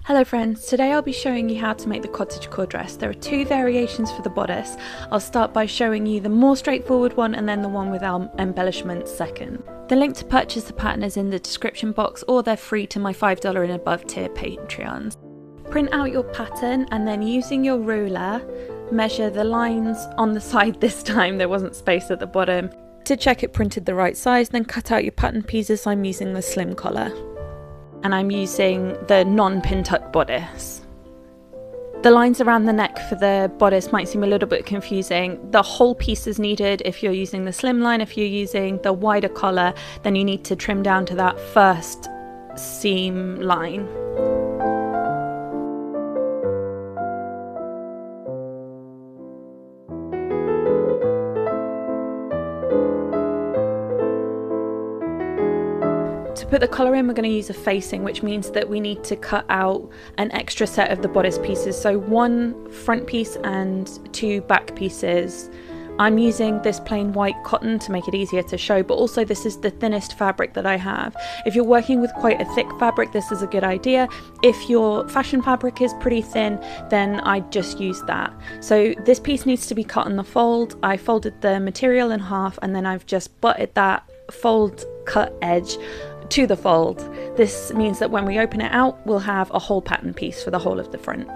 Hello friends, today I'll be showing you how to make the cottagecore dress. There are two variations for the bodice. I'll start by showing you the more straightforward one and then the one with our embellishments second. The link to purchase the pattern is in the description box, or they're free to my $5 and above tier Patreons. Print out your pattern and then using your ruler, measure the lines on the side this time, there wasn't space at the bottom, to check it printed the right size. Then cut out your pattern pieces. I'm using the slim collar. And I'm using the non-Pintuck bodice. The lines around the neck for the bodice might seem a little bit confusing. The whole piece is needed if you're using the slim line. If you're using the wider collar, then you need to trim down to that first seam line. To put the collar in, we're going to use a facing, which means that we need to cut out an extra set of the bodice pieces. So one front piece and two back pieces. I'm using this plain white cotton to make it easier to show, but also this is the thinnest fabric that I have. If you're working with quite a thick fabric, this is a good idea. If your fashion fabric is pretty thin, then I just use that. So this piece needs to be cut on the fold. I folded the material in half and then I've just butted that fold cut edge to the fold. This means that when we open it out, we'll have a whole pattern piece for the whole of the front.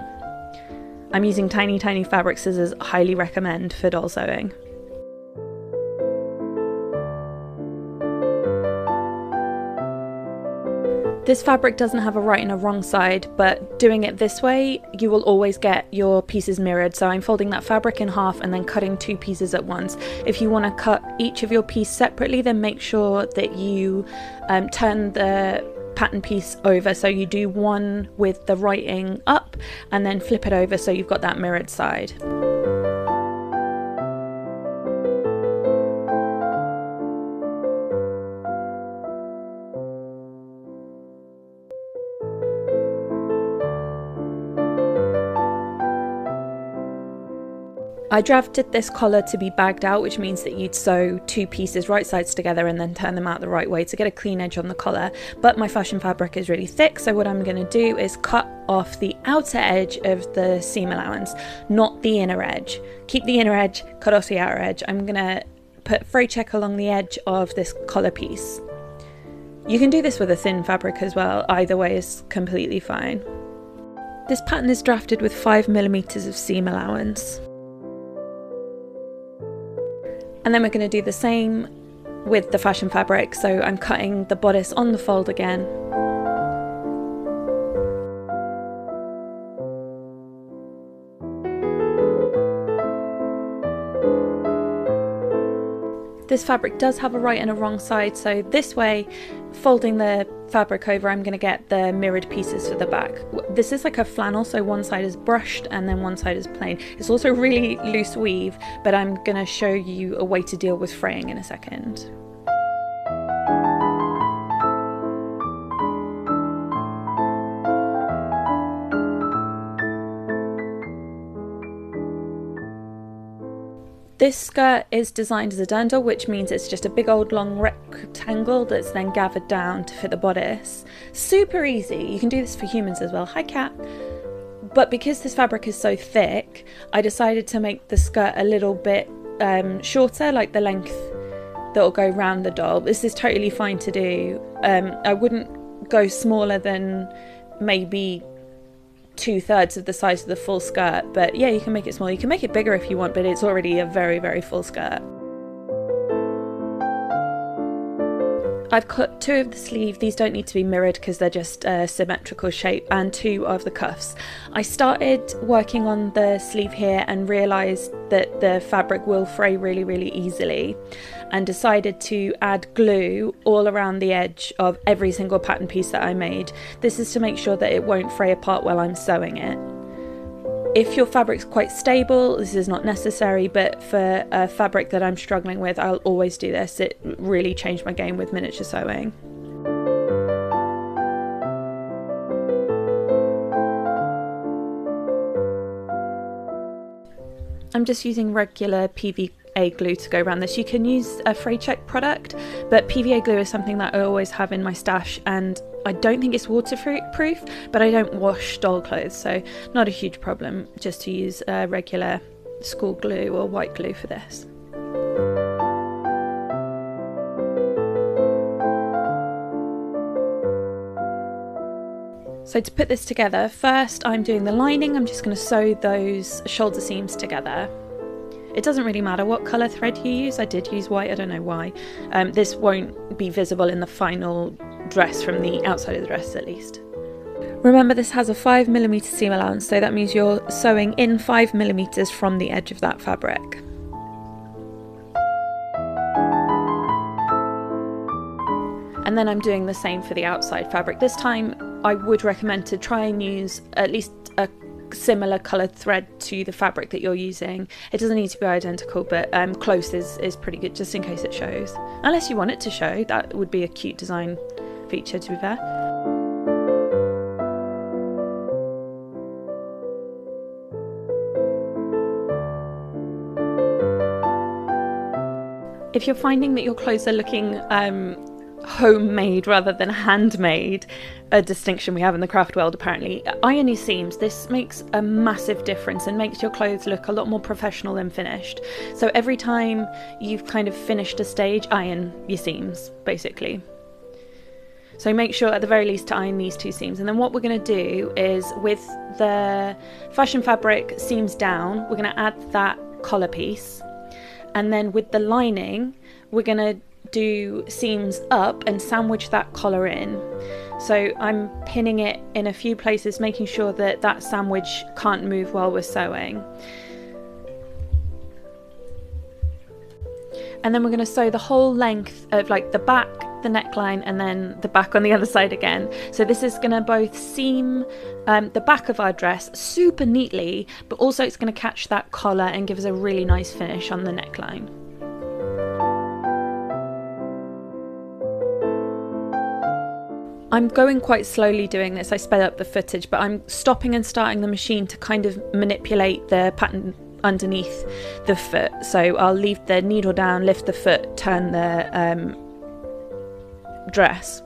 I'm using tiny fabric scissors, highly recommend for doll sewing. This fabric doesn't have a right and a wrong side, but doing it this way, you will always get your pieces mirrored. So I'm folding that fabric in half and then cutting two pieces at once. If you want to cut each of your piece separately, then make sure that you turn the pattern piece over. So you do one with the writing up and then flip it over so you've got that mirrored side. I drafted this collar to be bagged out, which means that you'd sew two pieces right sides together and then turn them out the right way to get a clean edge on the collar. But my fashion fabric is really thick, so what I'm going to do is cut off the outer edge of the seam allowance, not the inner edge. Keep the inner edge, cut off the outer edge. I'm going to put fray check along the edge of this collar piece. You can do this with a thin fabric as well, either way is completely fine. This pattern is drafted with 5mm of seam allowance. And then we're going to do the same with the fashion fabric, so I'm cutting the bodice on the fold again. This fabric does have a right and a wrong side, so this way, folding the fabric over, I'm going to get the mirrored pieces for the back. This is like a flannel, so one side is brushed and then one side is plain. It's also really loose weave, but I'm going to show you a way to deal with fraying in a second. This skirt is designed as a dirndl, which means it's just a big old long rectangle that's then gathered down to fit the bodice. Super easy. You can do this for humans as well. Hi cat. But because this fabric is so thick, I decided to make the skirt a little bit shorter, like the length that will go around the doll. This is totally fine to do. I wouldn't go smaller than maybe 2/3 of the size of the full skirt, but yeah, you can make it smaller. You can make it bigger if you want, but it's already a very full skirt. I've cut two of the sleeve. These don't need to be mirrored because they're just a symmetrical shape, and two of the cuffs. I started working on the sleeve here and realised that the fabric will fray really easily, and decided to add glue all around the edge of every single pattern piece that I made. This is to make sure that it won't fray apart while I'm sewing it. If your fabric's quite stable, this is not necessary, but for a fabric that I'm struggling with, I'll always do this. It really changed my game with miniature sewing. I'm just using regular PVA glue to go around this. You can use a Fray Check product, but PVA glue is something that I always have in my stash, and I don't think it's waterproof, but I don't wash doll clothes, so not a huge problem just to use regular school glue or white glue for this. So to put this together, first I'm doing the lining. I'm just going to sew those shoulder seams together. It doesn't really matter what colour thread you use. I did use white, I don't know why. This won't be visible in the final dress from the outside of the dress at least. Remember, this has a 5mm seam allowance, so that means you're sewing in 5mm from the edge of that fabric. And then I'm doing the same for the outside fabric. This time I would recommend to try and use at least a similar coloured thread to the fabric that you're using. It doesn't need to be identical, but close is pretty good just in case it shows. Unless you want it to show, that would be a cute design feature, to be fair. If you're finding that your clothes are looking homemade rather than handmade, a distinction we have in the craft world apparently, iron your seams. This makes a massive difference and makes your clothes look a lot more professional than finished. So every time you've kind of finished a stage, iron your seams basically. So make sure at the very least to iron these two seams. And then what we're going to do is, with the fashion fabric seams down, we're going to add that collar piece, and then with the lining we're going to do seams up and sandwich that collar in. So I'm pinning it in a few places, making sure that that sandwich can't move while we're sewing. And then we're going to sew the whole length of like the back, the neckline, and then the back on the other side again. So this is going to both seam the back of our dress super neatly, but also it's going to catch that collar and give us a really nice finish on the neckline. I'm going quite slowly doing this. I sped up the footage, but I'm stopping and starting the machine to kind of manipulate the pattern underneath the foot. So I'll leave the needle down, lift the foot, turn the dress,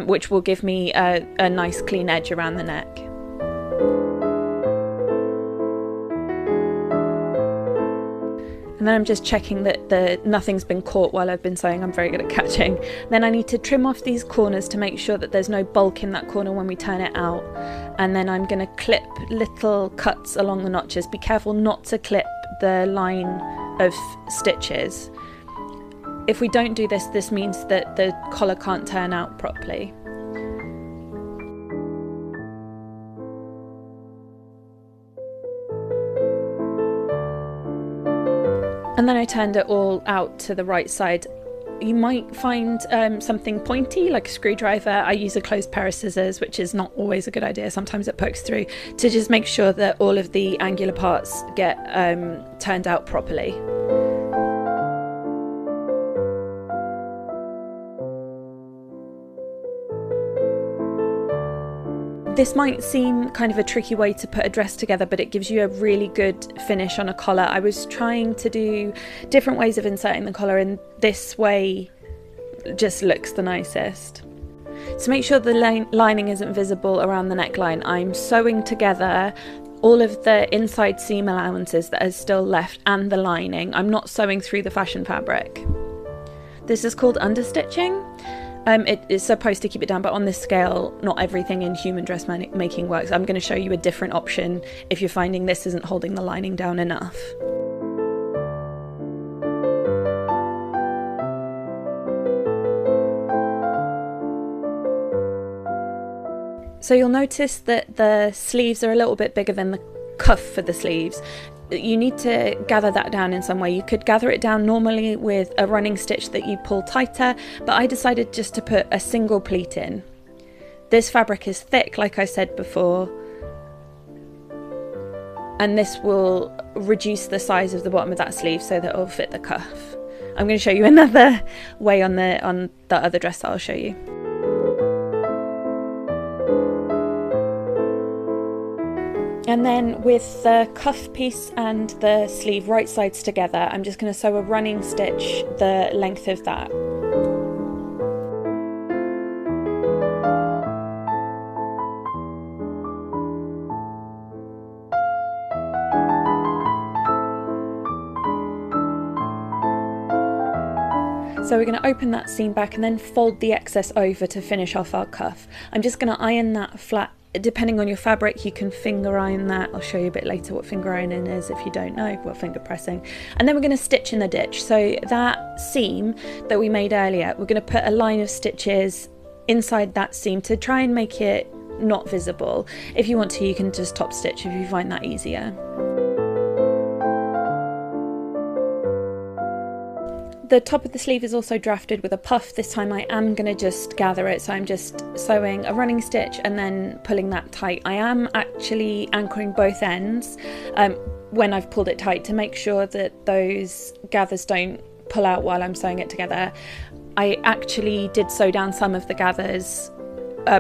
which will give me a nice clean edge around the neck. And then I'm just checking that nothing's been caught while I've been sewing. I'm very good at catching. Then I need to trim off these corners to make sure that there's no bulk in that corner when we turn it out. And then I'm going to clip little cuts along the notches. Be careful not to clip the line of stitches. If we don't do this, this means that the collar can't turn out properly. And then I turned it all out to the right side. You might find something pointy, like a screwdriver. I use a closed pair of scissors, which is not always a good idea. Sometimes it pokes through, to just make sure that all of the angular parts get turned out properly. This might seem kind of a tricky way to put a dress together, but it gives you a really good finish on a collar. I was trying to do different ways of inserting the collar, and this way just looks the nicest. To make sure the lining isn't visible around the neckline, I'm sewing together all of the inside seam allowances that are still left and the lining. I'm not sewing through the fashion fabric. This is called understitching. It is supposed to keep it down, but on this scale, not everything in human dressmaking works. I'm going to show you a different option if you're finding this isn't holding the lining down enough. So you'll notice that the sleeves are a little bit bigger than the cuff for the sleeves. You need to gather that down in some way. You could gather it down normally with a running stitch that you pull tighter, but I decided just to put a single pleat in. This fabric is thick, like I said before, and this will reduce the size of the bottom of that sleeve so that it will fit the cuff. I'm going to show you another way on the other dress that I'll show you. And then with the cuff piece and the sleeve right sides together, I'm just going to sew a running stitch the length of that. So we're going to open that seam back and then fold the excess over to finish off our cuff. I'm just going to iron that flat. Depending on your fabric, you can finger iron that. I'll show you a bit later what finger ironing is if you don't know, what finger pressing. And then we're going to stitch in the ditch. So that seam that we made earlier, we're going to put a line of stitches inside that seam to try and make it not visible. If you want to, you can just top stitch if you find that easier. The top of the sleeve is also drafted with a puff. This time I am going to just gather it, so I'm just sewing a running stitch and then pulling that tight. I am actually anchoring both ends when I've pulled it tight to make sure that those gathers don't pull out while I'm sewing it together. I actually did sew down some of the gathers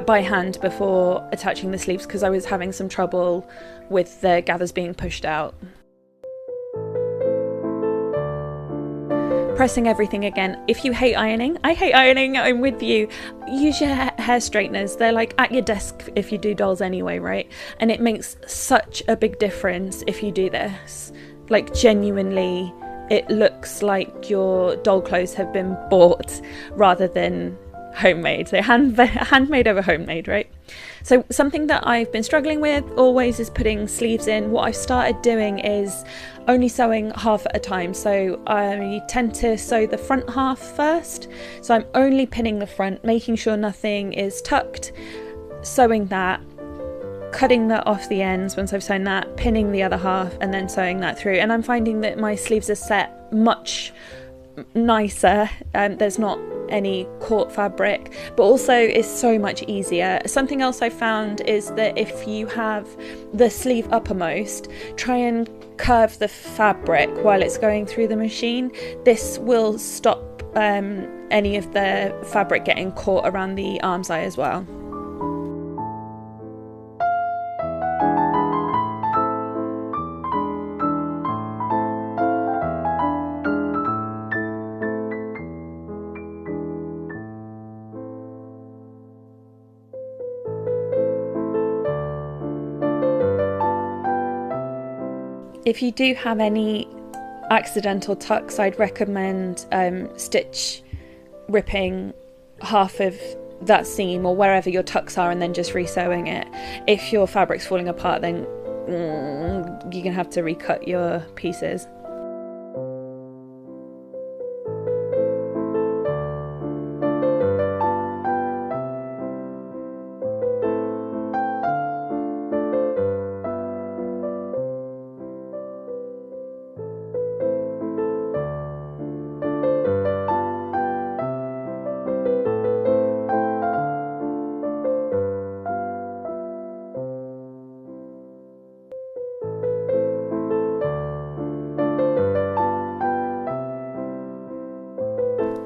by hand before attaching the sleeves because I was having some trouble with the gathers being pushed out. Pressing everything again. If you hate ironing, I hate ironing, I'm with you. Use your hair straighteners. They're like at your desk if you do dolls anyway, right? And it makes such a big difference if you do this. Like genuinely, it looks like your doll clothes have been bought rather than homemade. So handmade over homemade, right? So something that I've been struggling with always is putting sleeves in. What I've started doing is only sewing half at a time. So I tend to sew the front half first. So I'm only pinning the front, making sure nothing is tucked, sewing that, cutting that off the ends once I've sewn that, pinning the other half and then sewing that through. And I'm finding that my sleeves are set much nicer. There's not any caught fabric, but also it's so much easier. Something else I found is that if you have the sleeve uppermost, try and curve the fabric while it's going through the machine. This will stop any of the fabric getting caught around the arm's eye as well. If you do have any accidental tucks, I'd recommend stitch ripping half of that seam or wherever your tucks are and then just resewing it. If your fabric's falling apart, then you're gonna have to recut your pieces.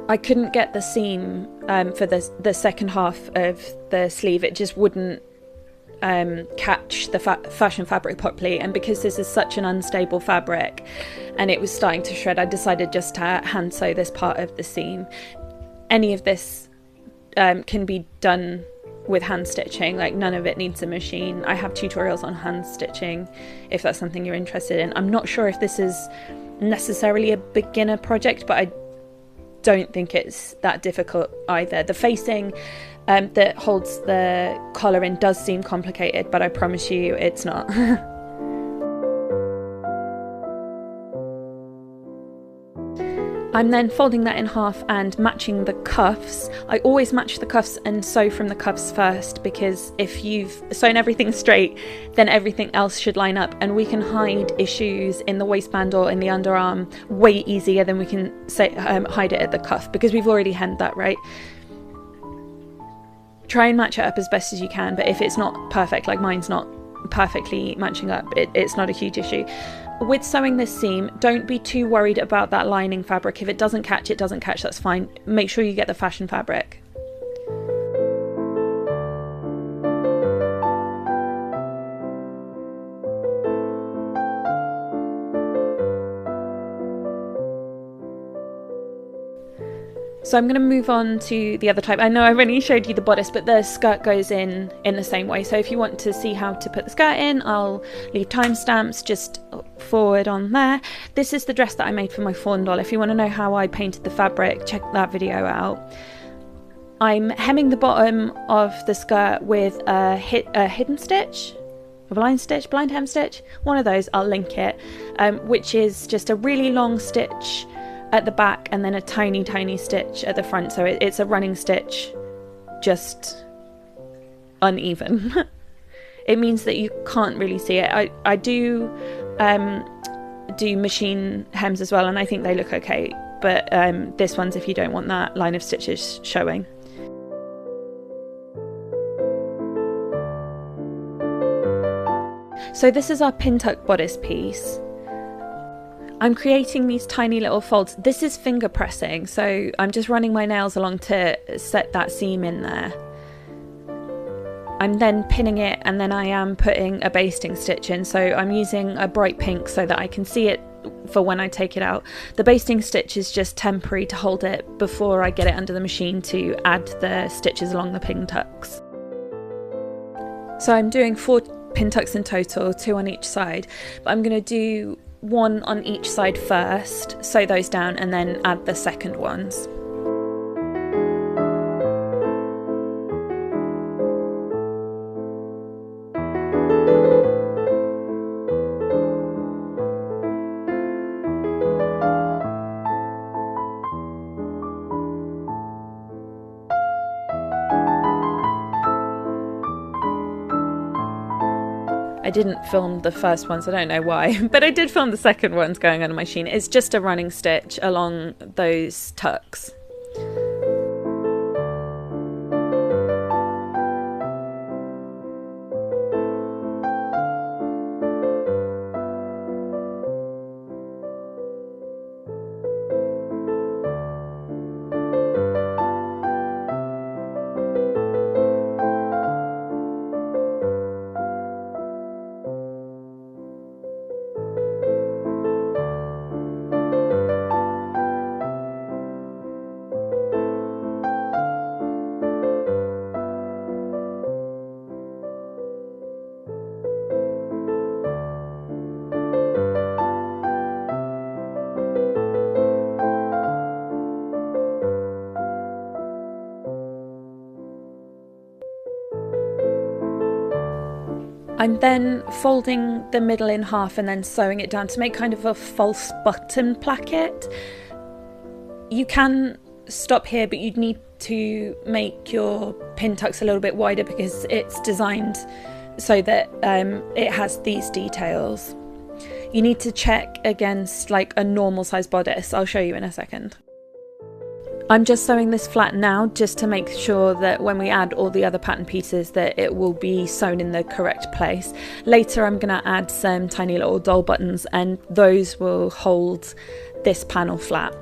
I couldn't get the seam for the second half of the sleeve. It just wouldn't catch the fashion fabric properly, and because this is such an unstable fabric and it was starting to shred, I decided just to hand sew this part of the seam. Any of this can be done with hand stitching, like none of it needs a machine. I have tutorials on hand stitching if that's something you're interested in. I'm not sure if this is necessarily a beginner project, but I don't think it's that difficult either. The facing that holds the collar in does seem complicated, but I promise you it's not. I'm then folding that in half and matching the cuffs. I always match the cuffs and sew from the cuffs first, because if you've sewn everything straight, then everything else should line up, and we can hide issues in the waistband or in the underarm way easier than we can hide it at the cuff, because we've already hemmed that, right? Try and match it up as best as you can, but if it's not perfect, like mine's not perfectly matching up, it's not a huge issue. With sewing this seam, don't be too worried about that lining fabric. If it doesn't catch, it doesn't catch, that's fine. Make sure you get the fashion fabric. So So I'm going to move on to the other type. I know I've only showed you the bodice, but the skirt goes in the same way. So if you want to see how to put the skirt in, I'll leave timestamps just forward on there. This is the dress that I made for my Faun doll. If you want to know how I painted the fabric, check that video out. I'm hemming the bottom of the skirt with a hidden stitch, a blind stitch, blind hem stitch, one of those, I'll link it, which is just a really long stitch at the back and then a tiny stitch at the front. So it's a running stitch, just uneven. It means that you can't really see it. I do machine hems as well, and I think they look okay, but this one's if you don't want that line of stitches showing. So this is our Pintuck bodice piece. I'm creating these tiny little folds. This is finger pressing, so I'm just running my nails along to set that seam in there. I'm then pinning it, and then I am putting a basting stitch in. So I'm using a bright pink so that I can see it for when I take it out. The basting stitch is just temporary to hold it before I get it under the machine to add the stitches along the Pintucks. So I'm doing 4 Pintucks in total, 2 on each side, but I'm going to do 1 on each side first, sew those down, and then add the second ones. I didn't film the first ones, I don't know why, but I did film the second ones going on the machine. It's just a running stitch along those tucks. I'm then folding the middle in half and then sewing it down to make kind of a false button placket. You can stop here, but you'd need to make your pin tucks a little bit wider because it's designed so that it has these details. You need to check against like a normal size bodice. I'll show you in a second. I'm just sewing this flat now just to make sure that when we add all the other pattern pieces that it will be sewn in the correct place. Later I'm going to add some tiny little doll buttons and those will hold this panel flat.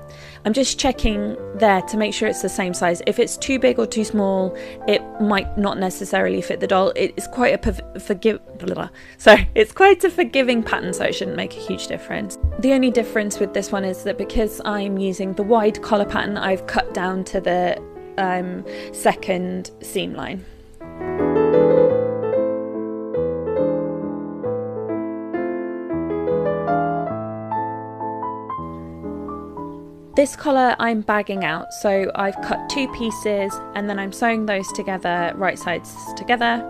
I'm just checking there to make sure it's the same size. If it's too big or too small, it might not necessarily fit the doll. It's quite a forgiving pattern, so it shouldn't make a huge difference. The only difference with this one is that because I'm using the wide collar pattern, I've cut down to the second seam line. This collar I'm bagging out, so I've cut 2 pieces and then I'm sewing those together, right sides together,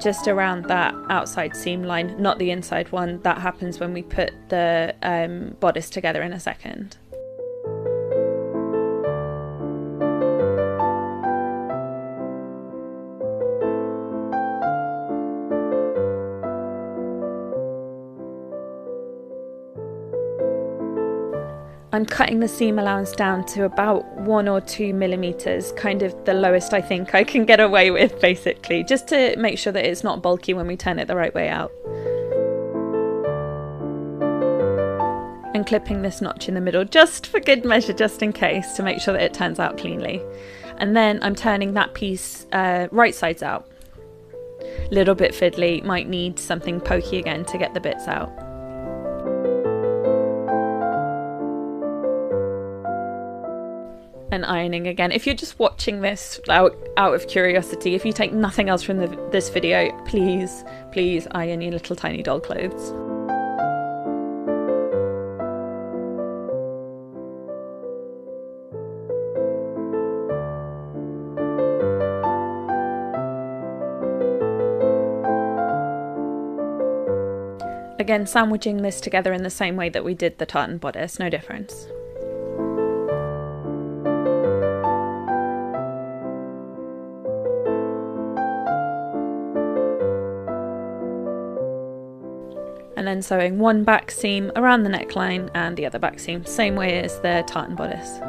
just around that outside seam line, not the inside one. That happens when we put the bodice together in a second. I'm cutting the seam allowance down to about 1 or 2 millimeters, kind of the lowest I think I can get away with, basically, just to make sure that it's not bulky when we turn it the right way out. And clipping this notch in the middle just for good measure, just in case, to make sure that it turns out cleanly. And then I'm turning that piece right sides out. Little bit fiddly, might need something pokey again to get the bits out. and ironing again. If you're just watching this out of curiosity, if you take nothing else from this video, please iron your little tiny doll clothes. Again, sandwiching this together in the same way that we did the tartan bodice, no difference. And then sewing one back seam around the neckline and the other back seam, same way as the tartan bodice.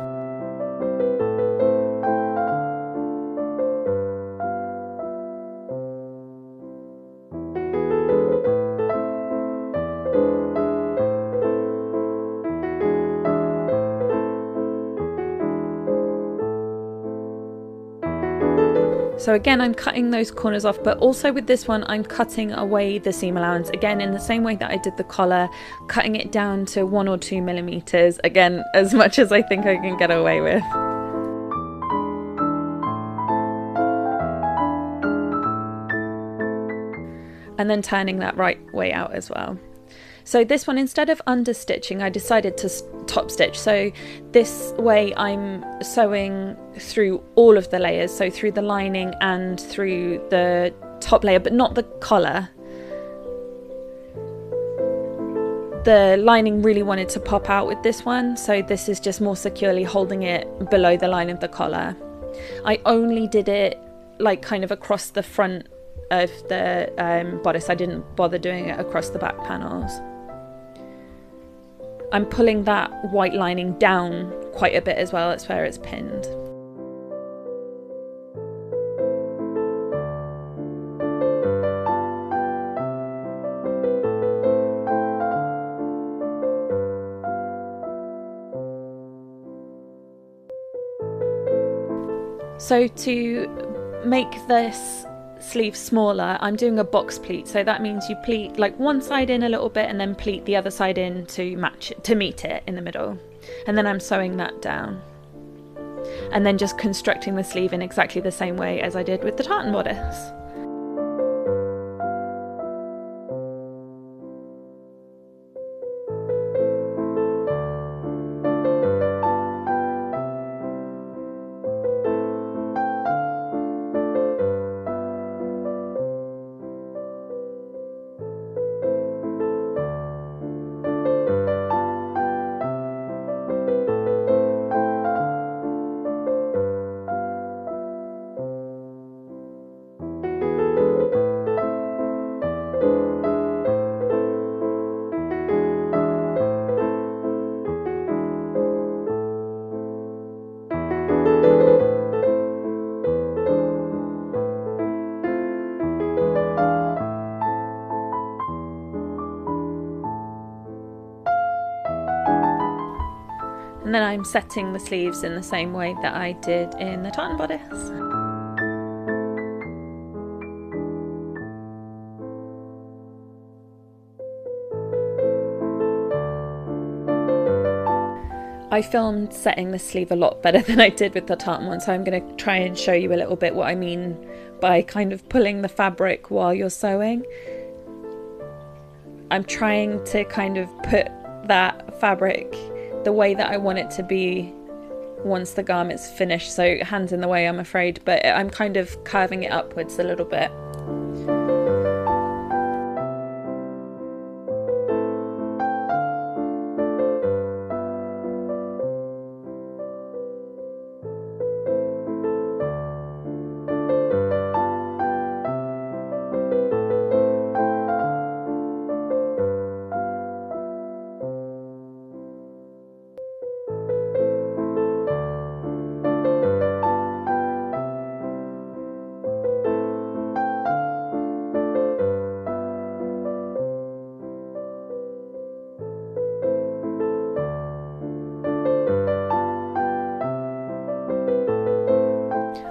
So again, I'm cutting those corners off, but also with this one, I'm cutting away the seam allowance, again, in the same way that I did the collar, cutting it down to 1 or 2 millimeters, again, as much as I think I can get away with. And then turning that right way out as well. So this one, instead of understitching, I decided to top stitch. So this way I'm sewing through all of the layers, so through the lining and through the top layer, but not the collar. The lining really wanted to pop out with this one, so this is just more securely holding it below the line of the collar. I only did it like kind of across the front of the bodice. I didn't bother doing it across the back panels. I'm pulling that white lining down quite a bit as well, that's where it's pinned. So to make this sleeve smaller, I'm doing a box pleat, so that means you pleat like one side in a little bit and then pleat the other side in to match it, to meet it in the middle, and then I'm sewing that down and then just constructing the sleeve in exactly the same way as I did with the tartan bodice. And then I'm setting the sleeves in the same way that I did in the tartan bodice. I filmed setting the sleeve a lot better than I did with the tartan one, so I'm going to try and show you a little bit what I mean by kind of pulling the fabric while you're sewing. I'm trying to kind of put that fabric the way that I want it to be once the garment's finished, so hands in the way, I'm afraid, but I'm kind of curving it upwards a little bit.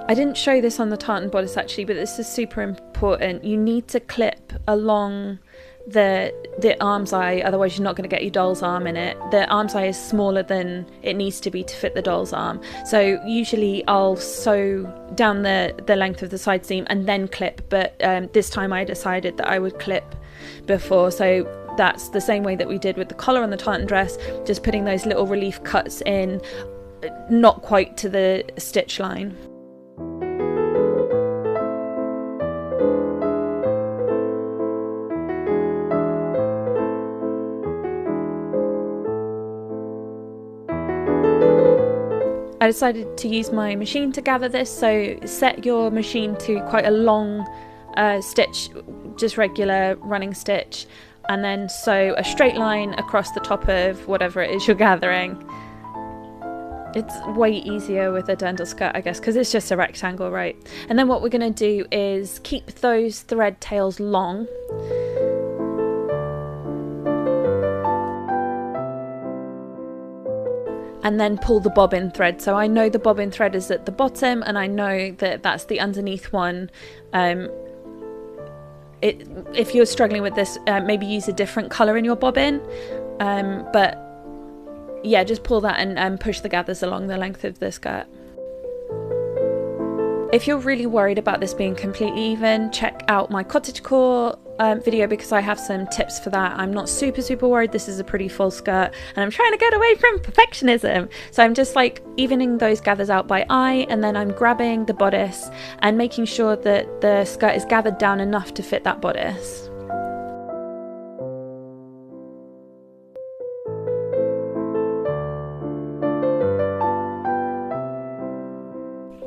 I didn't show this on the tartan bodice actually, but this is super important. You need to clip along the arm's eye, otherwise you're not going to get your doll's arm in it. The arm's eye is smaller than it needs to be to fit the doll's arm, so usually I'll sew down the length of the side seam and then clip, but this time I decided that I would clip before, so that's the same way that we did with the collar on the tartan dress, just putting those little relief cuts in, not quite to the stitch line. I decided to use my machine to gather this, so set your machine to quite a long stitch, just regular running stitch, and then sew a straight line across the top of whatever it is you're gathering. It's way easier with a dirndl skirt, I guess, because it's just a rectangle, right? And then what we're going to do is keep those thread tails long. And then pull the bobbin thread. So I know the bobbin thread is at the bottom, and I know that that's the underneath one. If you're struggling with this, maybe use a different colour in your bobbin, but yeah, just pull that and push the gathers along the length of the skirt. If you're really worried about this being completely even, check out my Cottagecore video, because I have some tips for that. I'm not super worried. This is a pretty full skirt and I'm trying to get away from perfectionism, so I'm just like evening those gathers out by eye, and then I'm grabbing the bodice and making sure that the skirt is gathered down enough to fit that bodice.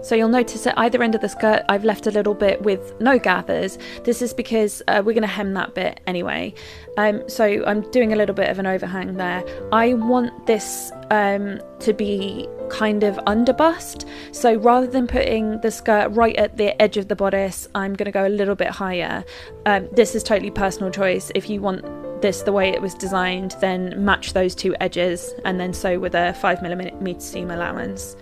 So you'll notice at either end of the skirt I've left a little bit with no gathers. This is because we're going to hem that bit anyway. So I'm doing a little bit of an overhang there. I want this to be kind of under bust, so rather than putting the skirt right at the edge of the bodice, I'm going to go a little bit higher. This is totally personal choice. If you want this the way it was designed, then match those two edges and then sew with a 5mm seam allowance.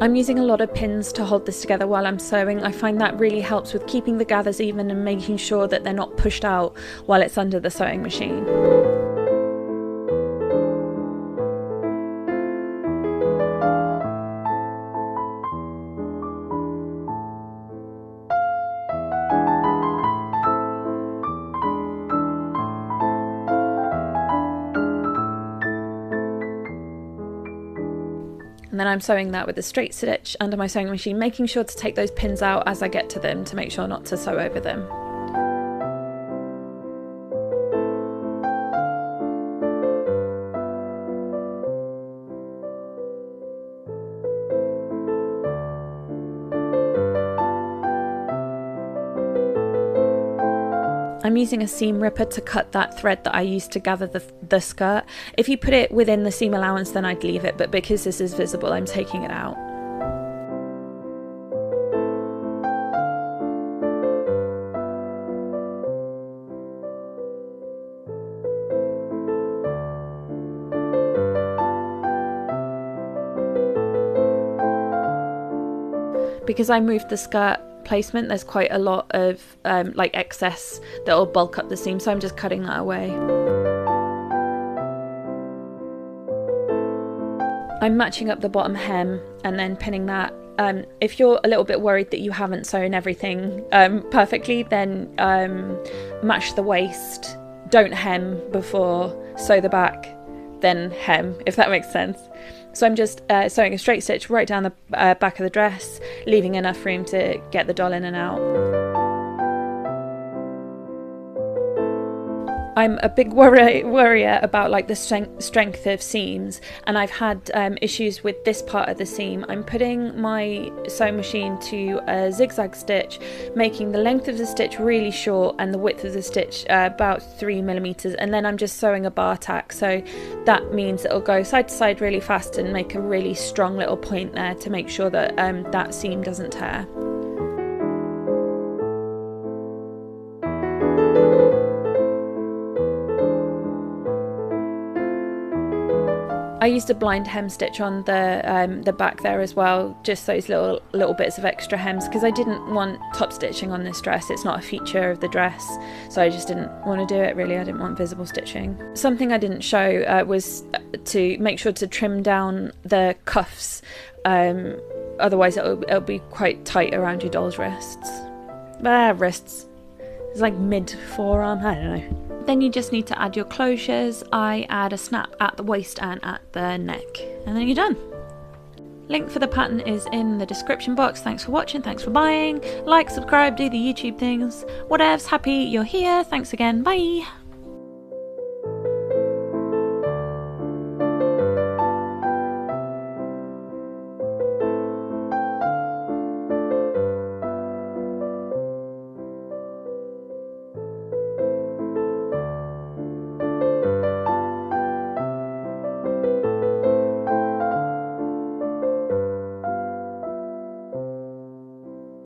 I'm using a lot of pins to hold this together while I'm sewing. I find that really helps with keeping the gathers even and making sure that they're not pushed out while it's under the sewing machine. And then I'm sewing that with a straight stitch under my sewing machine, making sure to take those pins out as I get to them to make sure not to sew over them. I'm using a seam ripper to cut that thread that I used to gather the skirt. If you put it within the seam allowance, then I'd leave it, but because this is visible, I'm taking it out. Because I moved the skirt placement, there's quite a lot of like excess that will bulk up the seam, so I'm just cutting that away. I'm matching up the bottom hem and then pinning that. If you're a little bit worried that you haven't sewn everything perfectly, then match the waist, don't hem before, sew the back, then hem, if that makes sense. So I'm just sewing a straight stitch right down the back of the dress, leaving enough room to get the doll in and out. I'm a big worrier about like the strength of seams, and I've had issues with this part of the seam. I'm putting my sewing machine to a zigzag stitch, making the length of the stitch really short and the width of the stitch about 3mm, and then I'm just sewing a bar tack, so that means it'll go side to side really fast and make a really strong little point there to make sure that that seam doesn't tear. I used a blind hem stitch on the back there as well, just those little bits of extra hems, because I didn't want top stitching on this dress. It's not a feature of the dress, so I just didn't want to do it really. I didn't want visible stitching. Something I didn't show was to make sure to trim down the cuffs, otherwise it'll be quite tight around your doll's wrists. Wrists. It's like mid forearm, I don't know. Then you just need to add your closures. I add a snap at the waist and at the neck, and then you're done. Link for the pattern is in the description box. Thanks for watching, thanks for buying. Like, subscribe, do the YouTube things. Whatevs, happy you're here. Thanks again, bye.